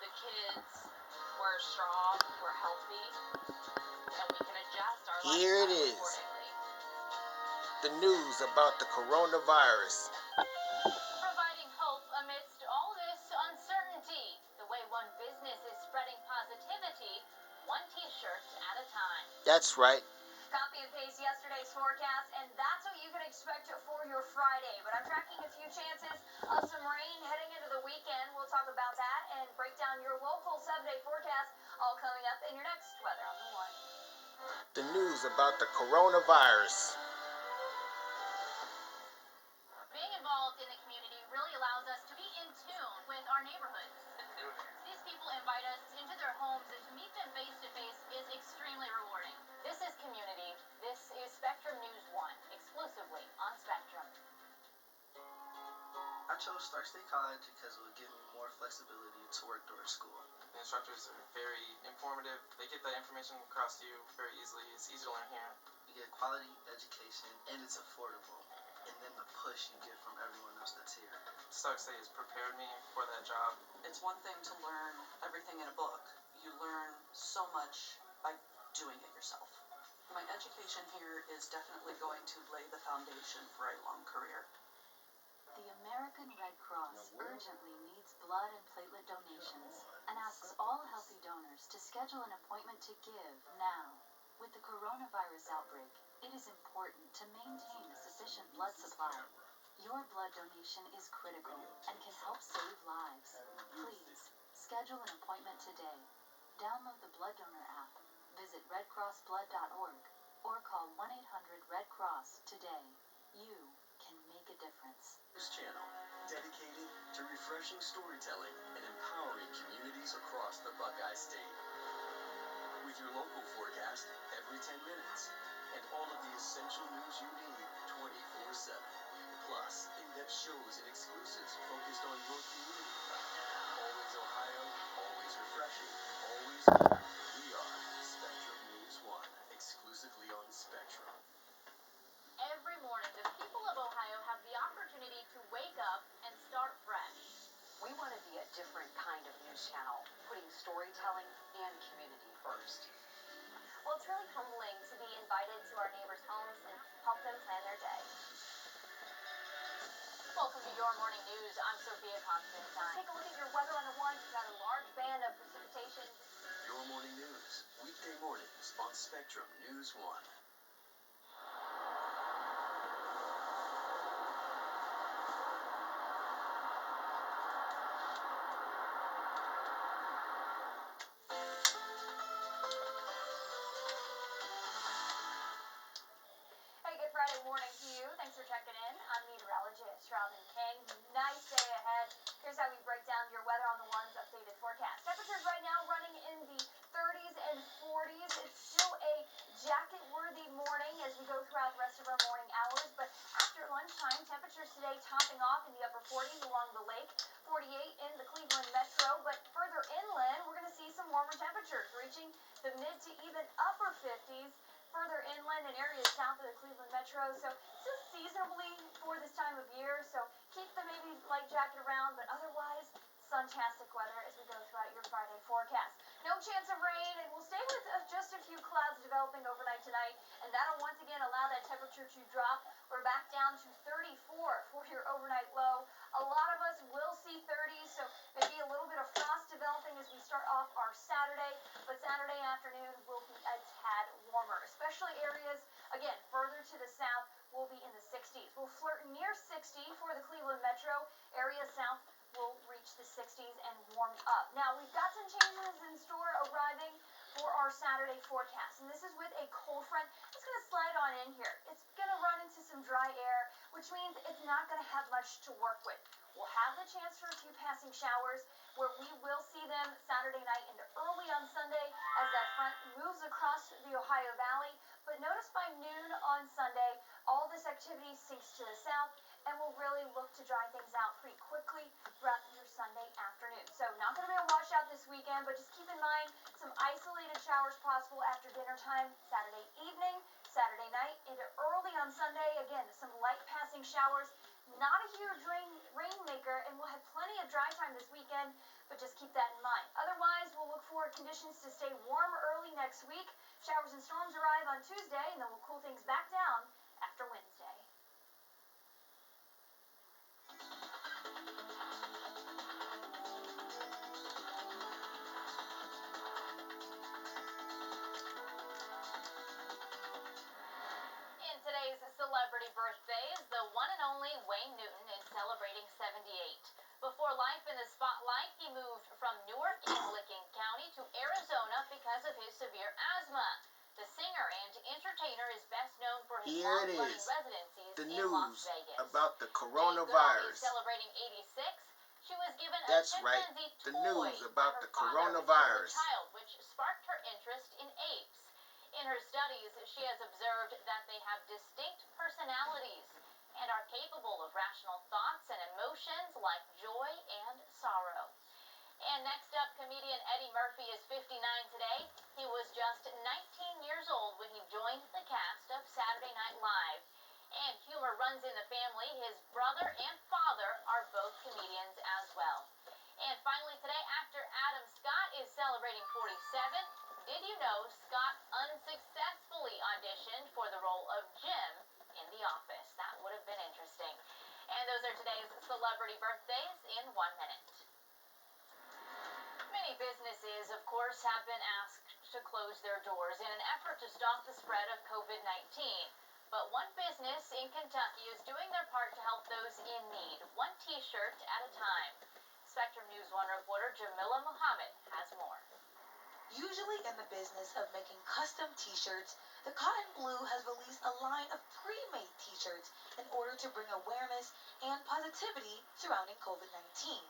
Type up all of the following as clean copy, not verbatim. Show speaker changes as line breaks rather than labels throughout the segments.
the kids were strong, we're healthy, and we can adjust our
Here it
lifestyle
is.
accordingly.
The news about the coronavirus.
Providing hope amidst all this uncertainty. The way one business is spreading positivity, one t-shirt at a time.
That's right.
Copy and paste yesterday's forecast, and that's what you can expect for your Friday. But I'm tracking a few chances of some rain heading into the weekend. We'll talk about that and break down your local 7-day forecast, all coming up in your next Weather on the One.
The news about the coronavirus.
Being involved in the community really allows us to be in tune with our neighborhoods. These people invite us into their homes, and to meet them face to face is extremely rewarding. This is community. This is Spectrum News 1, exclusively on Spectrum.
I chose Stark State College because it would give me more flexibility to work during school.
The instructors are very informative. They get that information across to you very easily. It's easy to learn here.
You get quality education and it's affordable. And then the push you get from everyone else that's here.
Stark State has prepared me for that job.
It's one thing to learn everything in a book. You learn so much by doing it yourself. My education here is definitely going to lay the foundation for a long career.
The American Red Cross urgently needs blood and platelet donations and asks all healthy donors to schedule an appointment to give now. With the coronavirus outbreak, it is important to maintain a sufficient blood supply. Your blood donation is critical and can help save lives. Please, schedule an appointment today. Download the Blood Donor app, visit redcrossblood.org, or call 1-800-RED-CROSS today. You can make a difference.
This channel, dedicated to refreshing storytelling and empowering communities across the Buckeye State. With your local forecast every 10 minutes, and all of the essential news you need 24/7. Plus, in-depth shows and exclusives focused on your community. Always Ohio, always refreshing, always here. We are Spectrum News 1, exclusively on Spectrum.
Every morning, the people of Ohio have the opportunity to wake up and start fresh.
We want to be a different kind of news channel, putting storytelling and community first.
Well, it's really humbling to be invited to our neighbors' homes and help them plan their day. Welcome to your morning news. I'm Sophia Constantine. Take a look at your weather on the One. We've got a large band of precipitation.
Your morning news, weekday mornings on Spectrum News 1.
Hey, good Friday morning to you. Thanks for checking in. I'm meteorologist Robin King. Nice day ahead. Here's how we break down your weather on the One's updated forecast. Temperatures right now running in the 30s and 40s. It's still a jacket-worthy morning as we go throughout the rest of our morning hours, but after lunchtime, temperatures today topping off in the upper 40s along the lake, 48 in the Cleveland metro, but further inland, we're going to see some warmer temperatures reaching the mid to even upper 50s. Further inland and areas south of the Cleveland metro, so still seasonably for this time of year, so keep the maybe light jacket around, but otherwise suntastic weather as we go throughout your Friday forecast. No chance of rain, and we'll stay with just a few clouds developing overnight tonight, and that'll once again allow that temperature to drop. We're back down to 34 for your overnight low. A lot of us will see 30s, so maybe a little bit of frost developing as we start off our Saturday, but Saturday afternoon will be a tad warmer, especially areas, again, further to the south will be in the 60s. We'll flirt near 60 for the Cleveland metro. Areas south will reach the 60s and warm up. Now, we've got some changes in store arriving for our Saturday forecast, and this is with a cold front. It's going to slide on in here. It's going to run into some dry air, which means it's not going to have much to work with. We'll have the chance for a few passing showers where we will see them Saturday night into early on Sunday as that front moves across the Ohio Valley. But notice by noon on Sunday, all this activity sinks to the south and will really look to dry things out pretty quickly throughout your Sunday afternoon. So not going to be a washout this weekend, but just keep in mind some isolated showers possible after dinner time Saturday evening, Saturday night, into early on Sunday. Again, some light passing showers. Not a huge rainmaker, and we'll have plenty of dry time this weekend, but just keep that in mind. Otherwise, we'll look for conditions to stay warm early next week. Showers and storms arrive on Tuesday, and then we'll cool things back down after Wednesday. In today's celebrity birthdays, the one and only Wayne Newton is celebrating 78. Before life in the spotlight, he moved from Newark in Licking County to Arizona because of his severe asthma. The singer and entertainer is best known for his
Here it
long-running
is,
residencies
the
in Las
news
Vegas.
about the
Jane Goodall is
coronavirus.
celebrating 86. She was given
That's
a
right,
chimpanzee
the
toy
news
by
about
her
the
father when she was a
coronavirus.
child, which sparked her interest in apes. In her studies, she has observed that they have distinct personalities and are capable of rational thoughts and emotions like joy and sorrow. And next up, comedian Eddie Murphy is 59 today. He was just 19 years old when he joined the cast of Saturday Night Live. And humor runs in the family. His brother and father are both comedians as well. And finally today, actor Adam Scott is celebrating 47. Did you know Scott unsuccessfully auditioned for the role of Jim in The Office? That would have been interesting. And those are today's celebrity birthdays in 1 minute. Many businesses, of course, have been asked to close their doors in an effort to stop the spread of COVID-19. But one business in Kentucky is doing their part to help those in need, one t-shirt at a time. Spectrum News 1 reporter Jamila Muhammad has more.
Usually in the business of making custom t-shirts, the Cotton Blue has released a line of pre-made t-shirts in order to bring awareness and positivity surrounding COVID-19.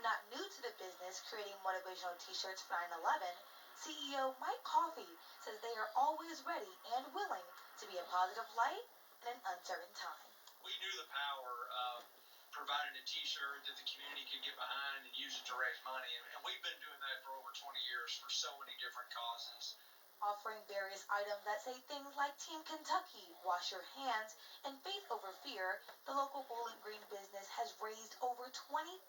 Not new to the business creating motivational t-shirts for 9/11, CEO Mike Coffey says they are always ready and willing to be a positive light in an uncertain time.
We knew the power of providing a t-shirt that the community could get behind and use it to raise money, and we've been doing that for over 20 years for so many different causes.
Offering various items that say things like Team Kentucky, wash your hands, and faith over fear, the local Bowling Green business has raised over $20,000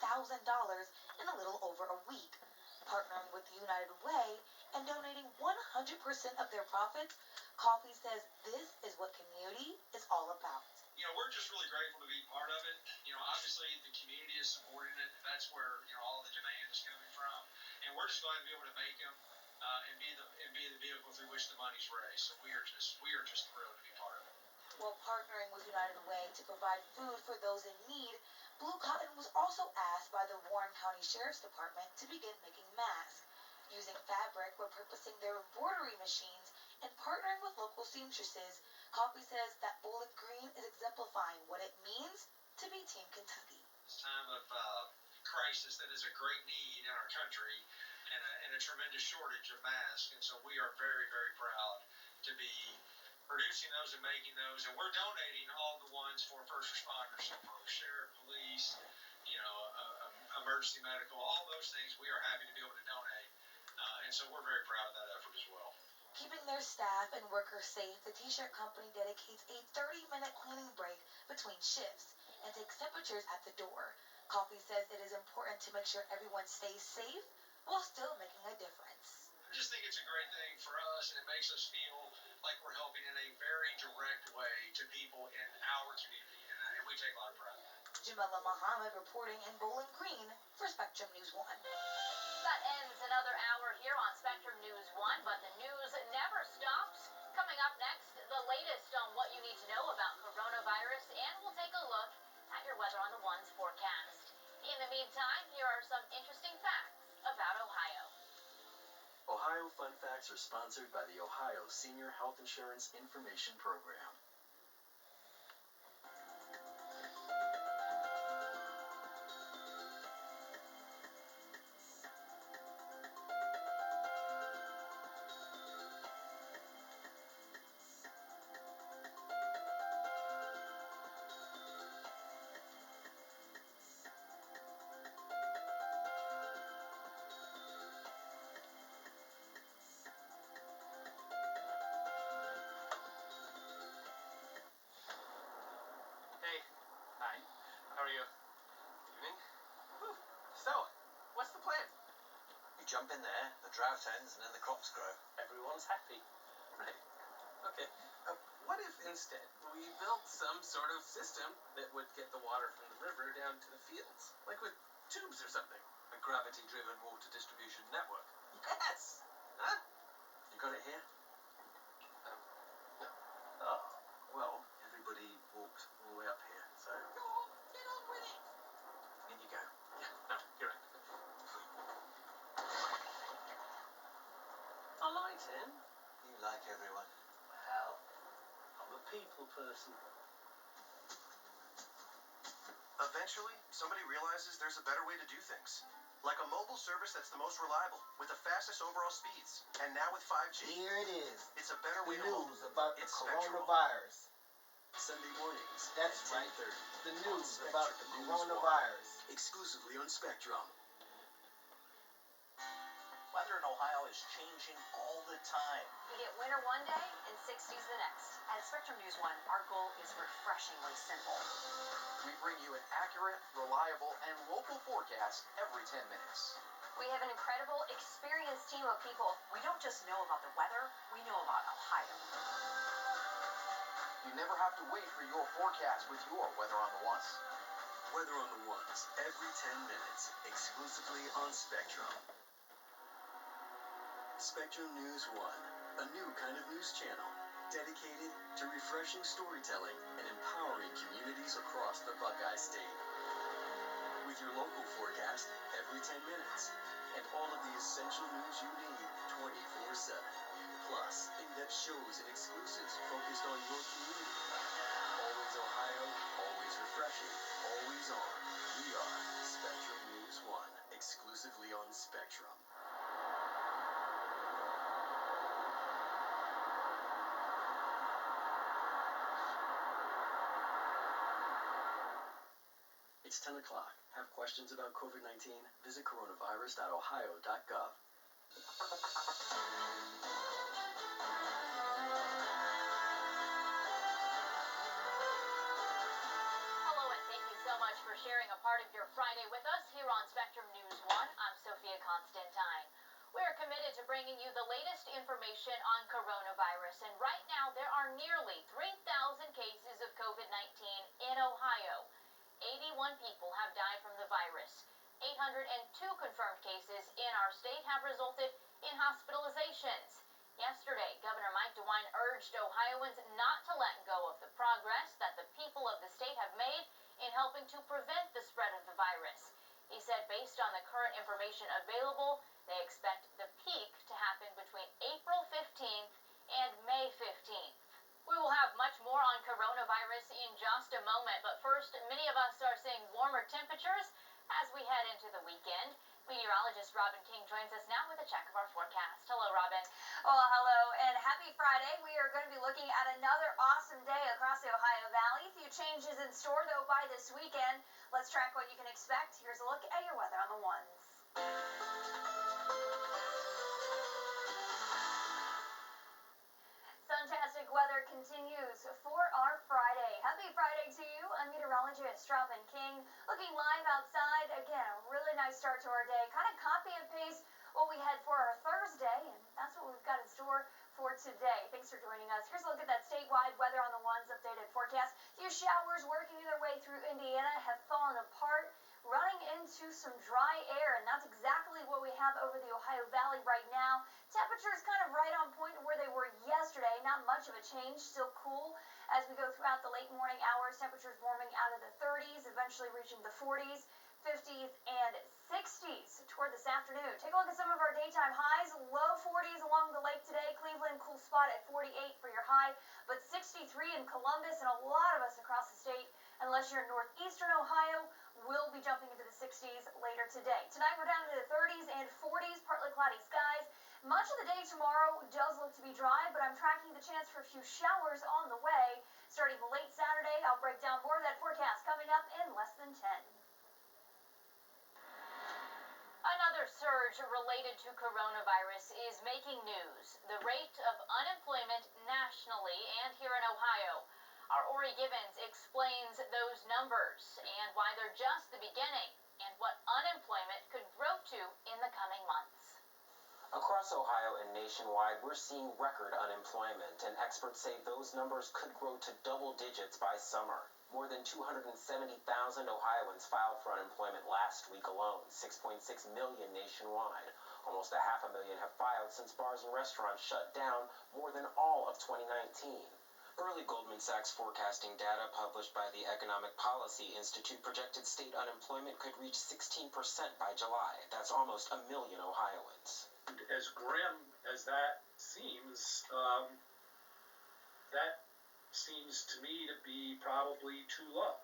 in a little over a week. Partnering with United Way and donating 100% of their profits, Coffey says this is what community is all about.
We're just really grateful to be part of it. Obviously the community is supporting it, and that's where, all the demand is coming from. And we're just glad to be able to make them and be the vehicle through which the money's raised. So we are just thrilled to be part of it.
While partnering with United Way to provide food for those in need, Blue Cotton was also asked by the Warren County Sheriff's Department to begin making masks. Using fabric, repurposing their embroidery machines, and partnering with local seamstresses, Coffey says that Bowling Green is exemplifying what it means to be Team Kentucky.
This time of crisis that is a great need in our country and a tremendous shortage of masks, and so we are very, very proud to be producing those and making those, and we're donating all the ones for first responders, so for sheriff, police, emergency medical, all those things we are happy to be able to donate, and so we're very proud of that effort as well.
Keeping their staff and workers safe, the t-shirt company dedicates a 30-minute cleaning break between shifts and takes temperatures at the door. Coffey says it is important to make sure everyone stays safe while still making a difference.
I just think it's a great thing for us, and it makes us feel like we're helping in a very direct way to people in our community, and we take a lot of pride in that.
Jamila Muhammad reporting in Bowling Green for Spectrum News 1.
That ends another hour here on Spectrum News 1, but the news never stops. Coming up next, the latest on what you need to know about coronavirus, and we'll take a look at your Weather on the Ones forecast. In the meantime, here are some interesting facts about Ohio.
Ohio Fun Facts are sponsored by the Ohio Senior Health Insurance Information Program.
Hey. Hi. How are you? Evening. Whew. So, what's the plan?
jump in there, the drought ends, and then the crops grow.
Everyone's happy.
Right. Okay. What if instead we built some sort of system that would get the water from the river down to the fields? Like with tubes or something?
A gravity-driven water distribution network.
Yes! Huh?
You got it here?
No.
Oh, well, everybody walked all the way up here, so...
Get on with it!
In you go.
Yeah, no, you're right.
I liked him.
You like everyone.
Well, I'm a people person.
Eventually, somebody realizes there's a better way to do things. Like a mobile service that's the most reliable, with the fastest overall speeds. And now with 5G,
Here it is.
it's a better
The
way to move.
news about the
It's Spectrum.
coronavirus.
Sunday mornings.
That's
at
right.
10:30
The
on
news
Spectrum
about the
News
coronavirus.
1, exclusively on Spectrum.
Weather in Ohio is changing all the time.
You get winter one day and 60s the next. At Spectrum News 1, our goal is refreshingly simple.
We bring you an accurate, reliable, and local forecast every 10 minutes.
We have an incredible, experienced team of people. We don't just know about the weather, we know about Ohio.
You never have to wait for your forecast with your Weather on the Ones.
Weather on the Ones, every 10 minutes, exclusively on Spectrum. Spectrum News 1, a new kind of news channel dedicated to refreshing storytelling and empowering communities across the Buckeye State. With your local forecast every 10 minutes and all of the essential news you need 24/7. Plus, in-depth shows and exclusives focused on your community. Always Ohio, always refreshing, always on. We are Spectrum News 1, exclusively on Spectrum. It's 10 o'clock. Have questions about COVID-19? Visit coronavirus.ohio.gov.
Hello, and thank you so much for sharing a part of your Friday with us here on Spectrum News 1. I'm Sophia Constantine. We are committed to bringing you the latest information on coronavirus, and right now there are nearly 3,000 cases of COVID-19 in Ohio. 81 people have died from the virus. 802 confirmed cases in our state have resulted in hospitalizations. Yesterday, Governor Mike DeWine urged Ohioans not to let go of the progress that the people of the state have made in helping to prevent the spread of the virus. He said based on the current information available, they expect the peak to happen between April 15th and May 15th. We will have much more on coronavirus in just a moment, but first, many of us are seeing warmer temperatures as we head into the weekend. Meteorologist Robin King joins us now with a check of our forecast. Hello, Robin.
Well, hello, and happy Friday. We are going to be looking at another awesome day across the Ohio Valley. A few changes in store, though, by this weekend. Let's track what you can expect. Here's a look at your weather on the ones. Fantastic weather continues for our Friday. Happy Friday to you. I'm meteorologist Robin King. Looking live outside. Again, a really nice start to our day. Kind of copy and paste what we had for our Thursday, and that's what we've got in store for today. Thanks for joining us. Here's a look at that statewide Weather on the Ones updated forecast. A few showers working their way through Indiana have fallen apart, running into some dry air, and that's exactly what we have over the Ohio Valley right now. Temperatures kind of right on point where they were yesterday. Not much of a change, still cool as we go throughout the late morning hours. Temperatures warming out of the 30s, eventually reaching the 40s, 50s, and 60s toward this afternoon. Take a look at some of our daytime highs. Low 40s along the lake today. Cleveland, cool spot at 48 for your high, but 63 in Columbus, and a lot of us across the state, unless you're in northeastern Ohio, will be jumping into the 60s later today. Tonight we're down to the 30s and 40s, partly cloudy skies. Much of the day tomorrow does look to be dry, but I'm tracking the chance for a few showers on the way. Starting late Saturday, I'll break down more of that forecast coming up in less than 10.
Another surge related to coronavirus is making news. The rate of unemployment nationally and here in Ohio. Our Ori Gibbons explains those numbers and why they're just the beginning and what unemployment could grow to in the coming months.
Across Ohio and nationwide, we're seeing record unemployment, and experts say those numbers could grow to double digits by summer. More than 270,000 Ohioans filed for unemployment last week alone, 6.6 million nationwide. Almost 500,000 have filed since bars and restaurants shut down, more than all of 2019. Early Goldman Sachs forecasting data published by the Economic Policy Institute projected state unemployment could reach 16% by July. That's almost 1 million Ohioans.
As grim as that seems to me to be probably too low.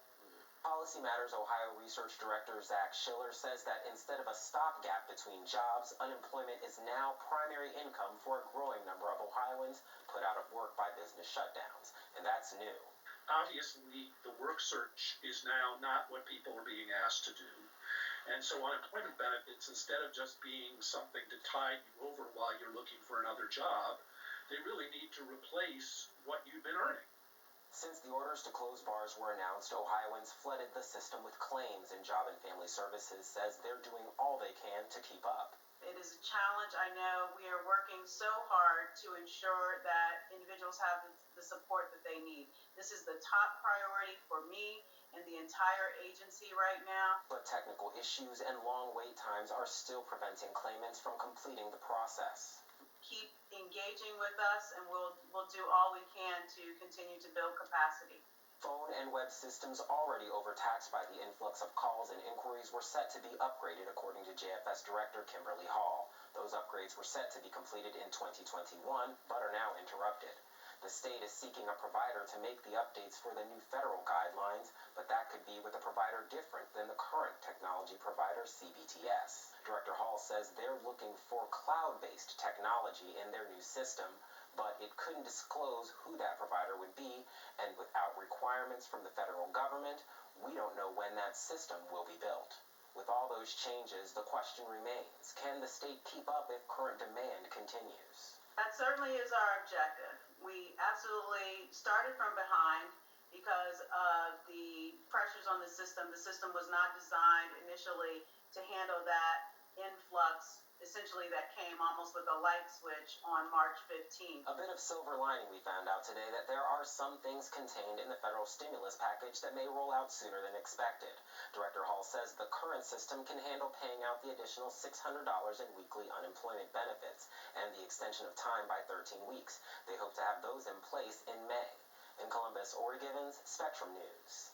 Policy Matters Ohio Research Director Zach Schiller says that instead of a stopgap between jobs, unemployment is now primary income for a growing number of Ohioans put out of work by business shutdowns, and that's new.
Obviously, the work search is now not what people are being asked to do. And so unemployment benefits, instead of just being something to tide you over while you're looking for another job, they really need to replace what you've been earning.
Since the orders to close bars were announced, Ohioans flooded the system with claims, and Job and Family Services says they're doing all they can to keep up.
It is a challenge. I know we are working so hard to ensure that individuals have the support that they need. This is the top priority for me and the entire agency right now.
But technical issues and long wait times are still preventing claimants from completing the process.
Keep engaging with us, and we'll do all we can to continue to build capacity.
Phone and web systems already overtaxed by the influx of calls and inquiries were set to be upgraded, according to JFS Director Kimberly Hall. Those upgrades were set to be completed in 2021, but are now interrupted. The state is seeking a provider to make the updates for the new federal guidelines, but that could be with a provider different than the current technology provider, CBTS. Director Hall says they're looking for cloud-based technology in their new system, but it couldn't disclose who that provider would be, and without requirements from the federal government, we don't know when that system will be built. With all those changes, the question remains, can the state keep up if current demand continues?
That certainly is our objective. We absolutely started from behind because of the pressures on the system. The system was not designed initially to handle that influx, essentially that came almost with a light switch on March 15th.
A bit of silver lining we found out today that there are some things contained in the federal stimulus package that may roll out sooner than expected. Director Hall says the current system can handle paying out the additional $600 in weekly unemployment benefits and the extension of time by 13 weeks. They hope to have those in place in May. In Columbus, Ori Givens, Spectrum News.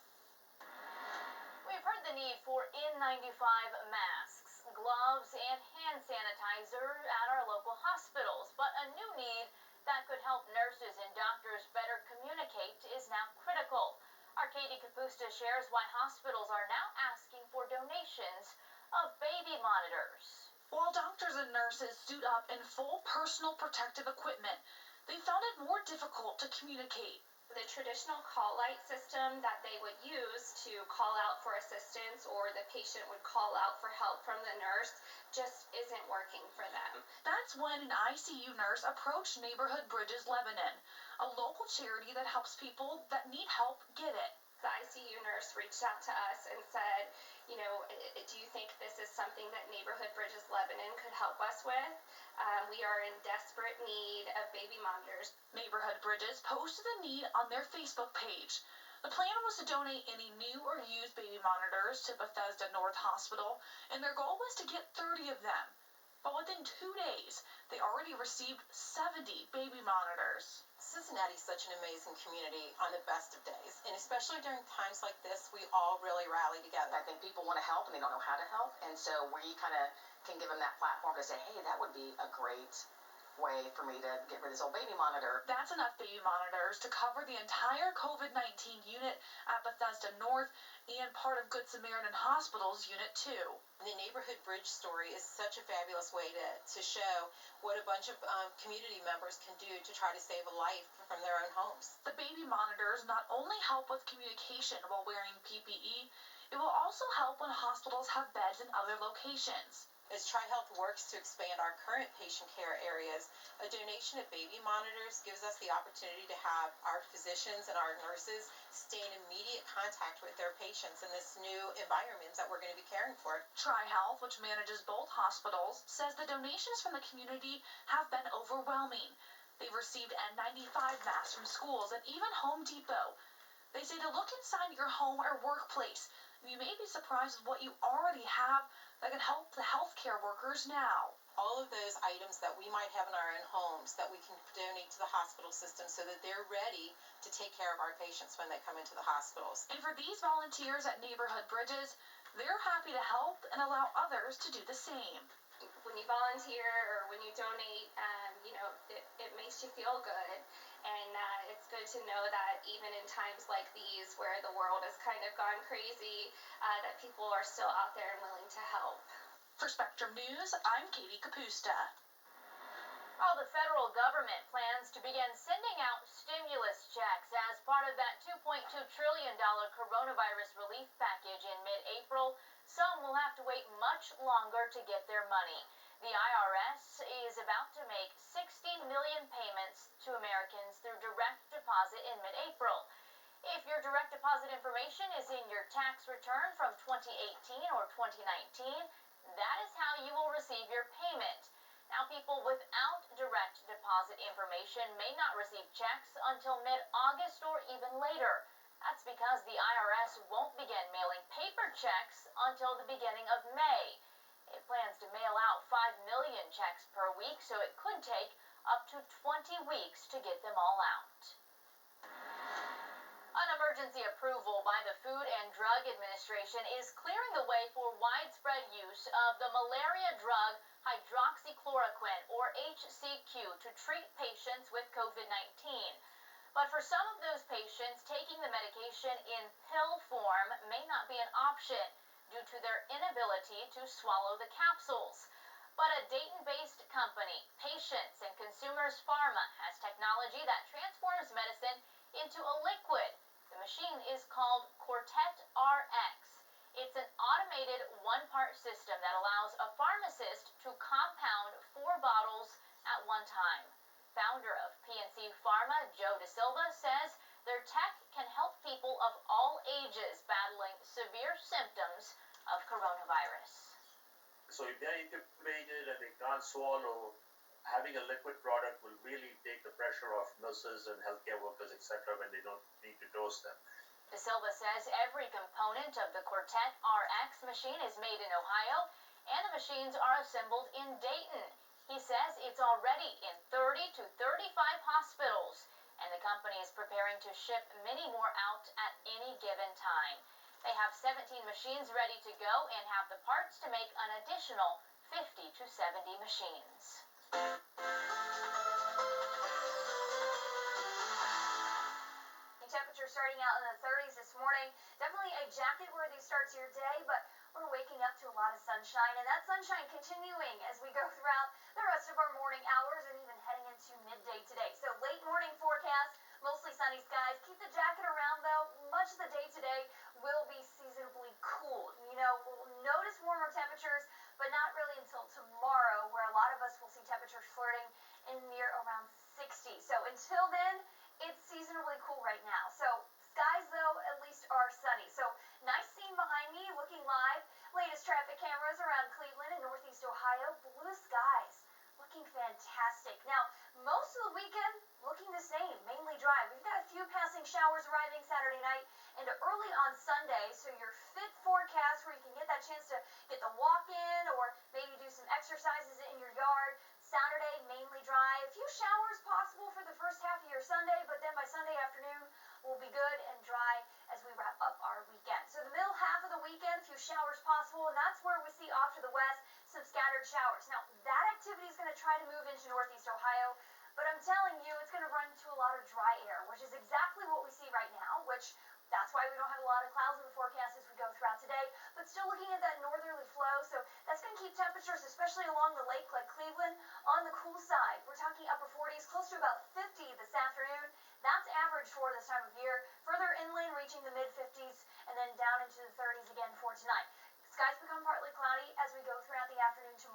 We've heard the need for N95 masks, gloves, and hand sanitizer at our local hospitals, but a new need that could help nurses and doctors better communicate is now critical. Our Katie Kapusta shares why hospitals are now asking for donations of baby monitors.
While doctors and nurses suit up in full personal protective equipment, they found it more difficult to communicate.
The traditional call light system that they would use to call out for assistance, or the patient would call out for help from the nurse, just isn't working for them.
That's when an ICU nurse approached Neighborhood Bridges Lebanon, a local charity that helps people that need help get it.
The ICU nurse reached out to us and said, do you think this is something that Neighborhood Bridges Lebanon could help us with? We are in desperate need of baby monitors.
Neighborhood Bridges posted the need on their Facebook page. The plan was to donate any new or used baby monitors to Bethesda North Hospital, and their goal was to get 30 of them. But within 2 days, they already received 70 baby monitors.
Cincinnati is such an amazing community on the best of days, and especially during times like this, we all really rally together.
I think people want to help and they don't know how to help, and so we kind of can give them that platform to say, hey, that would be a great way for me to get rid of this old baby monitor.
That's enough baby monitors to cover the entire COVID-19 unit at Bethesda North and part of Good Samaritan Hospital's Unit 2.
The Neighborhood Bridge story is such a fabulous way to show what a bunch of community members can do to try to save a life from their own homes.
The baby monitors not only help with communication while wearing PPE, it will also help when hospitals have beds in other locations.
As TriHealth works to expand our current patient care areas, a donation of baby monitors gives us the opportunity to have our physicians and our nurses stay in immediate contact with their patients in this new environment that we're going to be caring for.
TriHealth, which manages both hospitals, says the donations from the community have been overwhelming. They've received N95 masks from schools and even Home Depot. They say to look inside your home or workplace. You may be surprised with what you already have that can help the healthcare workers now.
All of those items that we might have in our own homes that we can donate to the hospital system so that they're ready to take care of our patients when they come into the hospitals.
And for these volunteers at Neighborhood Bridges, they're happy to help and allow others to do the same.
When you volunteer or when you donate, it makes you feel good. And it's good to know that even in times like these where the world has kind of gone crazy, that people are still out there and willing to help.
For Spectrum News, I'm Katie Capusta.
Well, the federal government plans to begin sending out stimulus checks as part of that $2.2 trillion coronavirus relief package in mid-April. Some will have to wait much longer to get their money. The IRS is about to make 60 million payments to Americans through direct deposit in mid-April. If your direct deposit information is in your tax return from 2018 or 2019, that is how you will receive your payment. Now, people without direct deposit information may not receive checks until mid-August or even later. That's because the IRS won't begin mailing paper checks until the beginning of May. It plans to mail out 5 million checks per week, so it could take up to 20 weeks to get them all out. An emergency approval by the Food and Drug Administration is clearing the way for widespread use of the malaria drug hydroxychloroquine, or HCQ, to treat patients with COVID-19. But for some of those patients, taking the medication in pill form may not be an option due to their inability to swallow the capsules. But a Dayton-based company, Patients and Consumers Pharma, has technology that transforms medicine into a liquid. The machine is called Cortet RX. It's an automated one-part system that allows a pharmacist to compound 4 bottles at one time. Founder of PNC Pharma, Joe DeSilva, says their tech can help people of all ages battling severe symptoms of coronavirus.
So if they're intubated and they can't swallow, having a liquid product will really take the pressure off nurses and healthcare workers, etc., when they don't need to dose them.
De Silva says every component of the Cortet RX machine is made in Ohio, and the machines are assembled in Dayton. He says it's already in 30 to 35 hospitals, and the company is preparing to ship many more out at any given time. They have 17 machines ready to go and have the parts to make an additional 50 to 70 machines. Temperature starting out in the 30s this morning. Definitely a jacket-worthy start to your day, but we're waking up to a lot of sunshine, and that sunshine continuing as we go throughout the rest of our morning hours and even heading into midday today. So late morning forecast, mostly sunny skies. Keep the jacket around, though. Much of the day today will be seasonably cool. We'll notice warmer temperatures, but not really until tomorrow, where a lot of us will see temperatures flirting in near around 60. So until then, it's seasonably cool right now. So skies, though, at least are sunny. So nice scene behind me, looking live. Latest traffic cameras around Cleveland and Northeast Ohio. Blue skies, looking fantastic. Now, most of the weekend looking the same, mainly dry. We've got a few passing showers arriving Saturday night and early on Sunday. So your fit forecast where you can get that chance to get the walk in or maybe do some exercises in your yard. Saturday, mainly dry. A few showers possible for the first half of your Sunday, but then by Sunday afternoon, we'll be good and dry as we wrap up our weekend. So the middle half of the weekend, a few showers possible, and that's where we see off to the west some scattered showers. Now, that activity is going to try to move into Northeast Ohio, but I'm telling you, it's going to run into a lot of dry air, which is exactly what we see right now, which that's why we don't have a lot of clouds in the forecast as we go throughout today, but still looking at that northerly flow, so that's going to keep temperatures, especially along the lake like Cleveland, on the cool side. We're talking upper 40s, close to about 50 this afternoon. That's average for this time of year. Further inland, reaching the mid-50s, and then down into the 30s again for tonight. Skies become partly cloudy as we go throughout the afternoon tomorrow.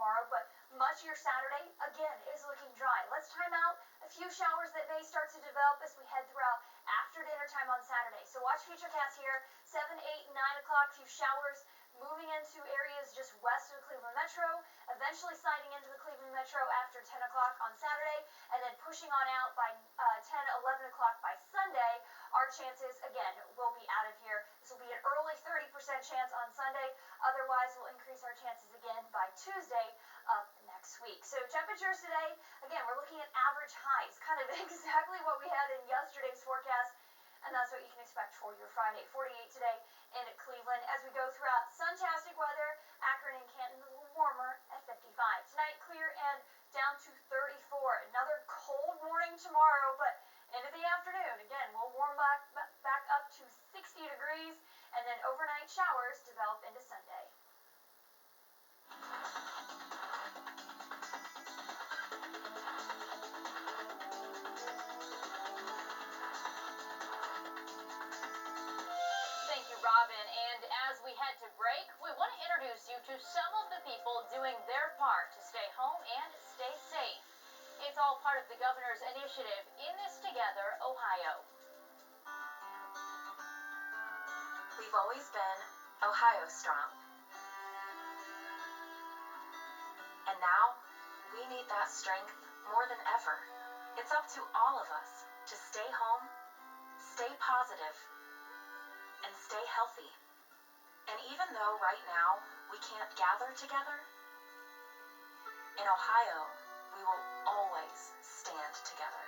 to your Saturday, again, is looking dry. Let's time out a few showers that may start to develop as we head throughout after dinner time on Saturday. So watch Futurecast here, 7, 8, 9 o'clock, few showers moving into areas just west of the Cleveland Metro, eventually sliding into the Cleveland Metro after 10 o'clock on Saturday, and then pushing on out by 10, 11 o'clock by Sunday. Our chances, again, will be out of here. This will be an early 30% chance on Sunday. Otherwise, we'll increase our chances again by Tuesday of next week. So temperatures today, again, we're looking at average highs, kind of exactly what we had in yesterday's forecast. And that's what you can expect for your Friday. 48 today in Cleveland. As we go throughout, suntastic weather. Akron and Canton a little warmer at 55. Tonight, clear and down to 34. Another cold morning tomorrow, but into the afternoon, again, we'll warm back up to 60 degrees, and then overnight showers develop into Sunday. Thank you, Robin. And as we head to break, we want to introduce you to some of the people doing their part to stay home and stay safe. It's all part of the governor's initiative, In This Together, Ohio.
We've always been Ohio strong. And now, we need that strength more than ever. It's up to all of us to stay home, stay positive, and stay healthy. And even though right now we can't gather together, in Ohio, we will always stand together.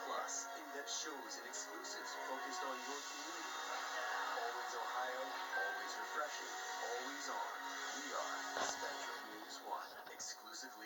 Plus, in-depth shows and exclusives focused on your community.